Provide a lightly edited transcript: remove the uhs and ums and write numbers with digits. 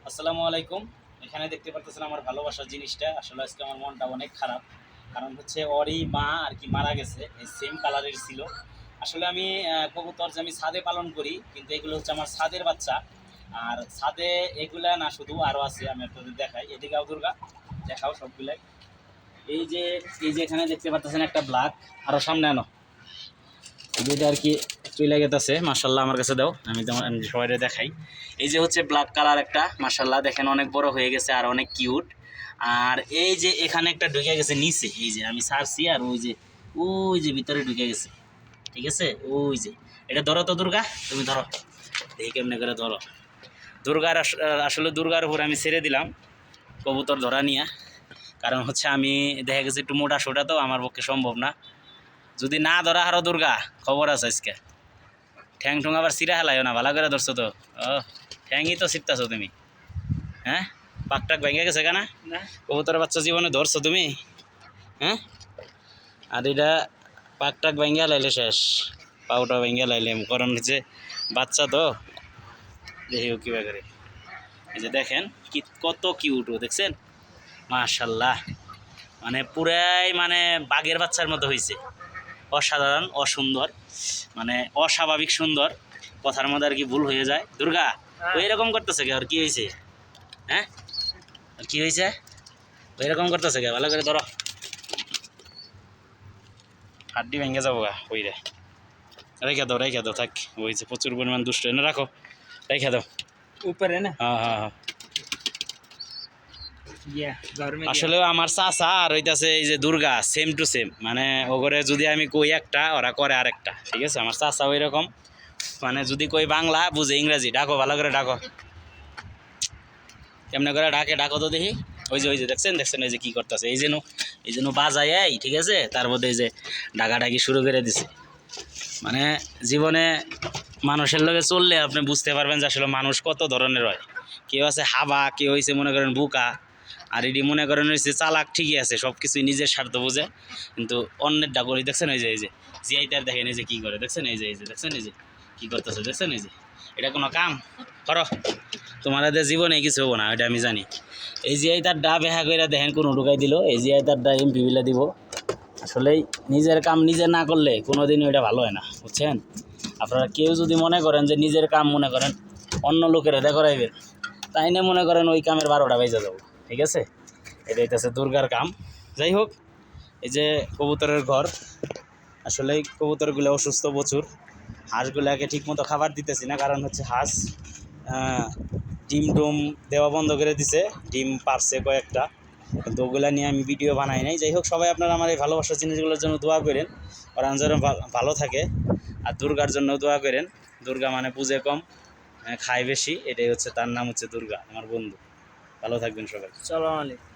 আসসালামু আলাইকুম। এখানে দেখতে পারতেছেন আমার ভালোবাসার জিনিসটা। আসলে আজকে আমার মনটা অনেক খারাপ। কারণ হচ্ছে ওরই মা আর কি মারা গেছে। এই সেম কালারের ছিল। আসলে আমি কবুতর যে আমি ছাদে পালন করি, কিন্তু এগুলো হচ্ছে আমার ছাদের বাচ্চা। আর ছাদে এগুলা না, শুধু আরও আছে, আমি আপনাদের দেখাই। এদিকেও দুর্গা, দেখাও সবগুলাই। এই যে এই যে এখানে দেখতে পাচ্ছেন একটা ব্ল্যাক, আরও সামনে আনো। যেটা আর কি চলে গেতেছে। মার্শাল্লাহ, আমার কাছে দাও, আমি তোমার সবাই দেখাই। এই যে হচ্ছে ব্ল্যাক কালার একটা, মার্শাল্লাহ দেখেন অনেক বড় হয়ে গেছে আর অনেক কিউট। আর এই যে এখানে একটা ঢুকে গেছে নিচে, এই যে আমি ছাড়ছি আর ওই যে ভিতরে ঢুকে গেছে। ঠিক আছে, ওই যে এটা ধরো তো দুর্গা, তুমি ধরো, দেখি কেমনে করে ধরো। দুর্গার আসলে দুর্গার উপর আমি ছেড়ে দিলাম কবুতর ধরা নিয়ে। কারণ হচ্ছে আমি দেখা গেছে একটু মোটা সোটা, তো আমার পক্ষে সম্ভব না। যদি না ধরা হারো দুর্গা, খবর আছে আজকে। ঠ্যাং ঠুং আবার সিরা হেলাইও না, ভালো করে ধরছো তো। ও, ঠ্যাংই তো ছিটতাছো তুমি। হ্যাঁ, পাকটাক ভেঙে গেছে কেনা? কবুতরের বাচ্চা জীবনে ধরছো তুমি? হ্যাঁ, আর এটা পাকটাক ভেঙে লাইলে শেষ, পাউটা ভেঙে লাইলে। কারণ হচ্ছে বাচ্চা তো, দেখি ও কীভাবে করে। এই যে দেখেন কি কত কিউট, ও দেখছেন? মাশাল্লাহ, মানে পুরাই মানে বাঘের বাচ্চার মতো হয়েছে। অসাধারণ, অসুন্দর, মানে অস্বাভাবিক সুন্দর। কথার মধ্যে আর কি ভুল হয়ে যায়। দুর্গা ওই এরকম করতেছে কে? আর কি হয়েছে? হ্যাঁ, আর কি হয়েছে? ওই রকম করতেছে কে? ভালো করে ধরো, হাড্ডি ভেঙে যাবো গা। ওই রে, রেখে দাও থাক। ওই যে প্রচুর পরিমাণ দুষ্ট, এনে রাখো, রেখে দাও উপরে না। হ্যাঁ হ্যাঁ হ্যাঁ, আসলে আমার চাচা আর হইতাছে এই যে দুর্গা সেম টু সেম। মানে ওগরে যদি আমি কই একটা, ওরা করে আরেকটা। ঠিক আছে, আমার চাচা ওই রকম। মানে যদি কই বাংলা বুঝে ইংরাজি। ডাকো, ভালো করে ডাকো। কেমনে করে ডাকে, ডাকো তো দেখি। ওই যে দেখছেন এই যে কি করতেছে। এই যেন বাজায়, ঠিক আছে, তার মধ্যে এই যে ডাকাডাকি শুরু করে দিছে। মানে জীবনে মানুষের লগে চললে আপনি বুঝতে পারবেন যে আসলে মানুষ কত ধরনের হয়। কেউ আছে হাবা, কেউ হয়েছে মনে করেন বুকা, আর এটি মনে করেন হয়েছে চালাক। ঠিকই আছে, সব কিছুই নিজের স্বার্থ বোঝে, কিন্তু অন্যের ডাকলি দেখছেন। এই যে জিয়াইতার দেখেন, এই যে কী করে দেখছেন। এই যে দেখছেন, এই যে কী করতেছে দেখছেন। এই যে এটা কোনো কাম করো? তোমার এদের জীবনে কিছু হবো না, এটা আমি জানি। এই জিয়াইতার ডা বেহা করে দেখেন কোনো ঢুকাই দিল। এই জিয়াইতার ডা এমপি বিলে দিব। আসলেই নিজের কাম নিজে না করলে কোনোদিনই ওইটা ভালো হয় না, বুঝছেন? আপনারা কেউ যদি মনে করেন যে নিজের কাম মনে করেন অন্য লোকের এটা করাইবেন, তাই না মনে করেন ওই কামের 12টা বেজে যাবো। ঠিক আছে, এটা হইতেছে দুর্গার কাম। যাই হোক, এই যে কবুতরের ঘর, আসলেই কবুতরগুলো অসুস্থ প্রচুর। হাঁসগুলোকে ঠিকমতো খাবার দিতেছি না, কারণ হচ্ছে হাঁস ডিম টুম দেওয়া বন্ধ করে দিছে। ডিম পারছে কয়েকটা, কিন্তু ওগুলা নিয়ে আমি ভিডিও বানাই নাই। যাই হোক, সবাই আপনারা আমার এই ভালোবাসার জিনিসগুলোর জন্য দোয়া করেন, ওরা যেন ভালো থাকে। আর দুর্গার জন্য দোয়া করেন। দুর্গা মানে বুঝে কম, খায় বেশি, এটাই হচ্ছে তার নাম হচ্ছে দুর্গা, আমার বন্ধু। ভালো থাকবেন সবাই। সালাম আলাইকুম।